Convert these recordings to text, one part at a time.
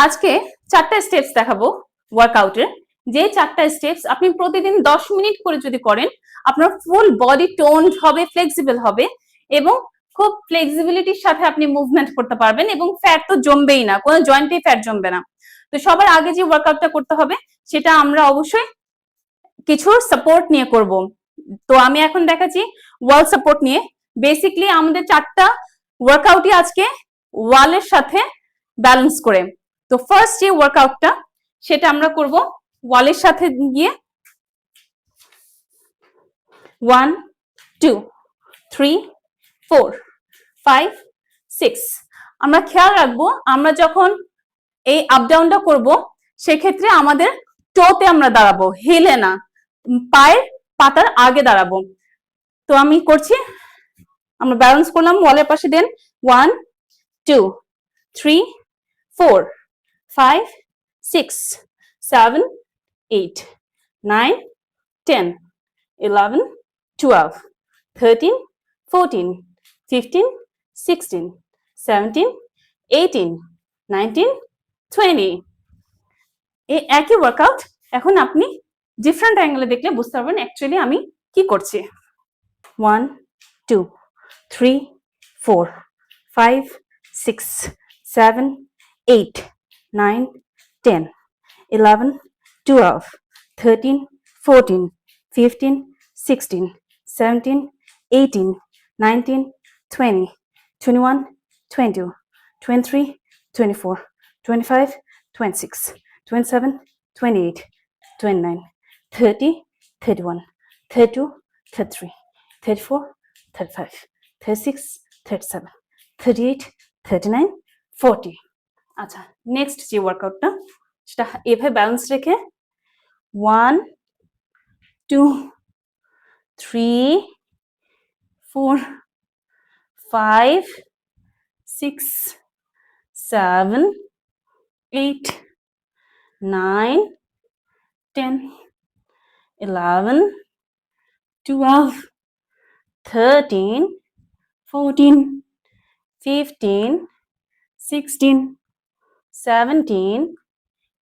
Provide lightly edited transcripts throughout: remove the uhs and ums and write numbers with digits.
আজকে 4টা স্টেপস দেখাবো ওয়ার্কআউটের। যে 4টা স্টেপস আপনি প্রতিদিন 10 মিনিট করে যদি করেন, আপনার ফুল বডি টোনড হবে, ফ্লেক্সিবল হবে এবং খুব ফ্লেক্সিবিলিটির সাথে আপনি মুভমেন্ট করতে পারবেন এবং ফ্যাট তো জমবেই না, কোনো জয়েন্টে ফ্যাট জমবে না। তো সবার আগে যে ওয়ার্কআউটটা করতে হবে সেটা আমরা অবশ্যই কিছু সাপোর্ট নিয়ে করব। তো আমি এখন দেখাচ্ছি ওয়াল সাপোর্ট নিয়ে। বেসিক্যালি আমাদের 4টা ওয়ার্কআউটই আজকে ওয়ালের সাথে ব্যালেন্স করে। তো ফার্স্ট যে ওয়ার্কআউটটা সেটা আমরা করব ওয়ালের সাথে গিয়ে 1 2 3 4 5 6। আমরা খেয়াল রাখবো আমরা যখন এই আপ ডাউনটা করব সেক্ষেত্রে আমাদের টোতে আমরা দাঁড়াবো, হিলে না, পায়ের পাতার আগে দাঁড়াবো। তো আমি করছি, আমরা ব্যালেন্স করলাম ওয়ালের পাশে। দেন 1 2 3 4 5 6 7 8 9 10 11 12 13 14 15 16 17 18 19 20। এই একই ওয়ার্কআউট এখন আপনি ডিফারেন্ট অ্যাঙ্গেলে দেখলে বুঝতে পারবেন অ্যাকচুয়ালি আমি কি করছি। 1 2 3 4 5 6 7 8 9 10 11 12 13 14 15 16 17 18 19 20 21 22 23 24 25 26 27 28 29 30 31 32 33 34 35 36 37 38 39 40। আচ্ছা, নেক্সট যে ওয়ার্কআউটটা সেটা এভাবে ব্যালেন্স রেখে 1 2 3 4 5 6 7 8 9 10 11 12 13 14 15 16 17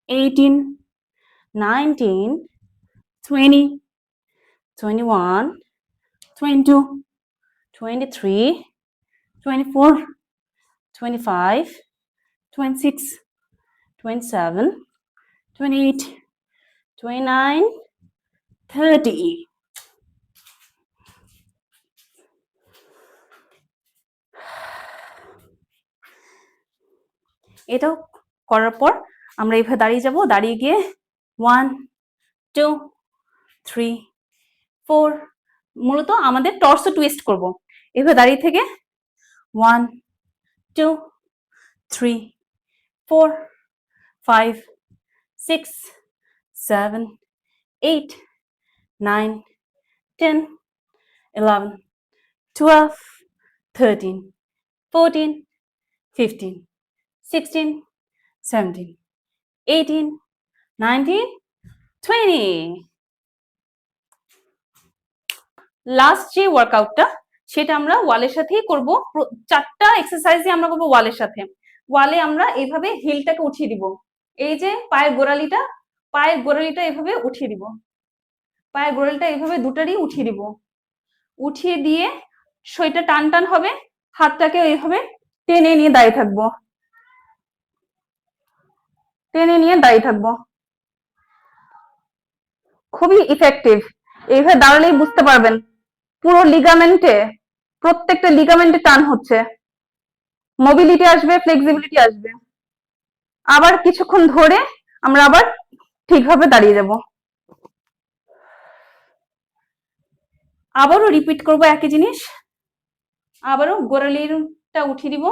18 19 20 21 22 23 24 25 26 27 28 29 30। এটাও করার পর আমরা এইভাবে দাঁড়িয়ে যাব, দাঁড়িয়ে গিয়ে 1 2 3 4, মূলত আমাদের টর্সো টুইস্ট করব। এভাবে দাঁড়িয়ে থেকে 1 2 3 4 5 6 7 8 9 10 11 12 13 14 15 16 17 18 19 20। লাস্ট যে ওয়ার্কআউটটা সেটা আমরা ওয়ালের সাথেই করব। 4টা এক্সারসাইজই আমরা করব ওয়ালের সাথে। ওয়ালে আমরা এইভাবে হিলটাকে উঠিয়ে দিব, এই যে পায়ের গোড়ালিটা এভাবে উঠিয়ে দিব, পায়ের গোড়ালিটা এইভাবে দুটারই উঠিয়ে দিব। উঠিয়ে দিয়ে শরীরটা টান টান হবে, হাতটাকে এইভাবে টেনে নিয়ে দাঁড়িয়ে থাকবো, টেনে নিয়ে দাঁড়িয়ে থাকবো। খুবই ইফেক্টিভ। এইভাবে দাঁড়ালেই বুঝতে পারবেন পুরো লিগামেন্টে, প্রত্যেকটা লিগামেন্টে টান হচ্ছে, মোবিলিটি আসবে, ফ্লেক্সিবিলিটি আসবে। আবার কিছুক্ষণ ধরে আমরা আবার ঠিকভাবে দাঁড়িয়ে যাব। আবারও রিপিট করব একই জিনিস। আবারও গোড়ালিটা উঠিয়ে দিব,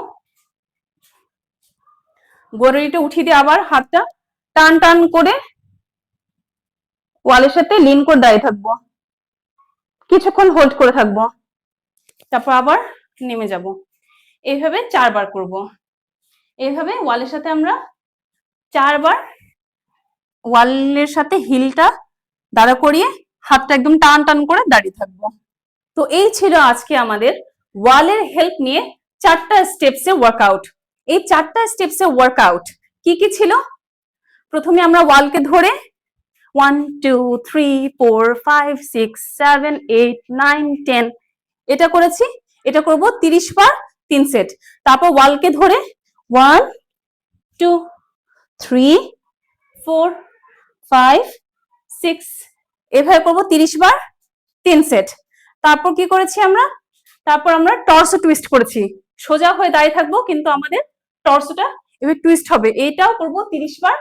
গোড়ালিটা উঠিয়ে দিয়ে আবার হাতটা টান টান করে ওয়ালের সাথে লিন করে দাঁড়িয়ে থাকবো, কিছুক্ষণ হোল্ড করে থাকবো, তারপর আবার নেমে যাব। এইভাবে 4বার করব। এইভাবে ওয়ালের সাথে আমরা 4বার ওয়ালের সাথে হিলটা দাঁড়া করিয়ে হাতটা একদম টান টান করে দাঁড়িয়ে থাকবো। তো এই ছিল আজকে আমাদের ওয়ালের হেল্প নিয়ে 4টা স্টেপসে ওয়ার্কআউট। এই 4টা স্টেপসে ওয়ার্কআউট কি কি ছিল? প্রথমে আমরা ওয়ালকে ধরে 1 2 3 4 5 6 7 8 9 10 এটা করেছি। এটা করব 30 বার 3 সেট। তারপর ওয়ালকে ধরে 1 2 3 4 5 6 এভাবে করব 30 বার 3 সেট। তারপর কি করেছি আমরা? তারপর আমরা টর্সো টুইস্ট করেছি। সোজা হয়ে দাঁড়িয়ে থাকবো, কিন্তু আমাদের টর্সোটা এভাবে টুইস্ট হবে। এটাও করব 30 বার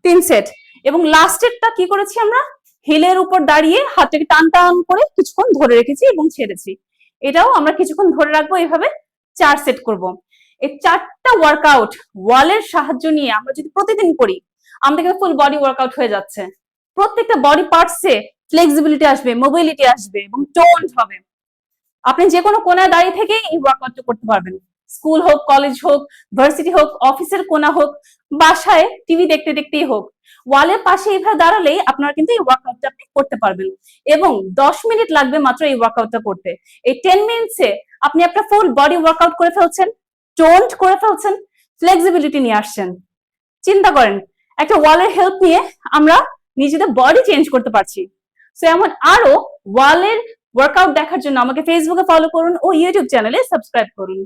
3 সেট। এবং লাস্টেরটা কি করেছি আমরা? হিলের উপর দাঁড়িয়ে হাতটাকে টান টান করে কিছুক্ষণ ধরে রেখেছি এবং ছেড়েছি। এটাও আমরা কিছুক্ষণ ধরে রাখবো, এইভাবে 4 সেট করব। এই 4টা ওয়ার্কআউট ওয়ালের সাহায্য নিয়ে আমরা যদি প্রতিদিন করি, আমাদের ফুল বডি ওয়ার্কআউট হয়ে যাচ্ছে। প্রত্যেকটা বডি পার্টসে ফ্লেক্সিবিলিটি আসবে, মোবিলিটি আসবে এবং টোনড হবে। আপনি যে কোনো কোনায় দাঁড়িয়ে থেকে এই ওয়ার্কআউটটা করতে পারবেন। স্কুল হোক, কলেজ হোক, ভার্সিটি হোক, অফিসের কোনা হোক, বাসায় টিভি দেখতে দেখতেই হোক, ওয়ালের পাশে এইভাবে দাঁড়ালেই আপনারা কিন্তু এই ওয়ার্কআউটটা আপনি করতে পারবেন। এবং 10 মিনিট লাগবে মাত্র এই ওয়ার্কআউটটা করতে। এই 10 মিনিটসে আপনি আপনার ফুল বডি ওয়ার্কআউট করে ফেলছেন, টোনড করে ফেলছেন, ফ্লেক্সিবিলিটি নিয়ে আসছেন। চিন্তা করেন, একটা ওয়ালের হেল্প নিয়ে আমরা নিজেদের বডি চেঞ্জ করতে পারছি। সো এমন আরো ওয়ালের ওয়ার্কআউট দেখার জন্য আমাকে ফেসবুকে ফলো করুন ও ইউটিউব চ্যানেলে সাবস্ক্রাইব করুন।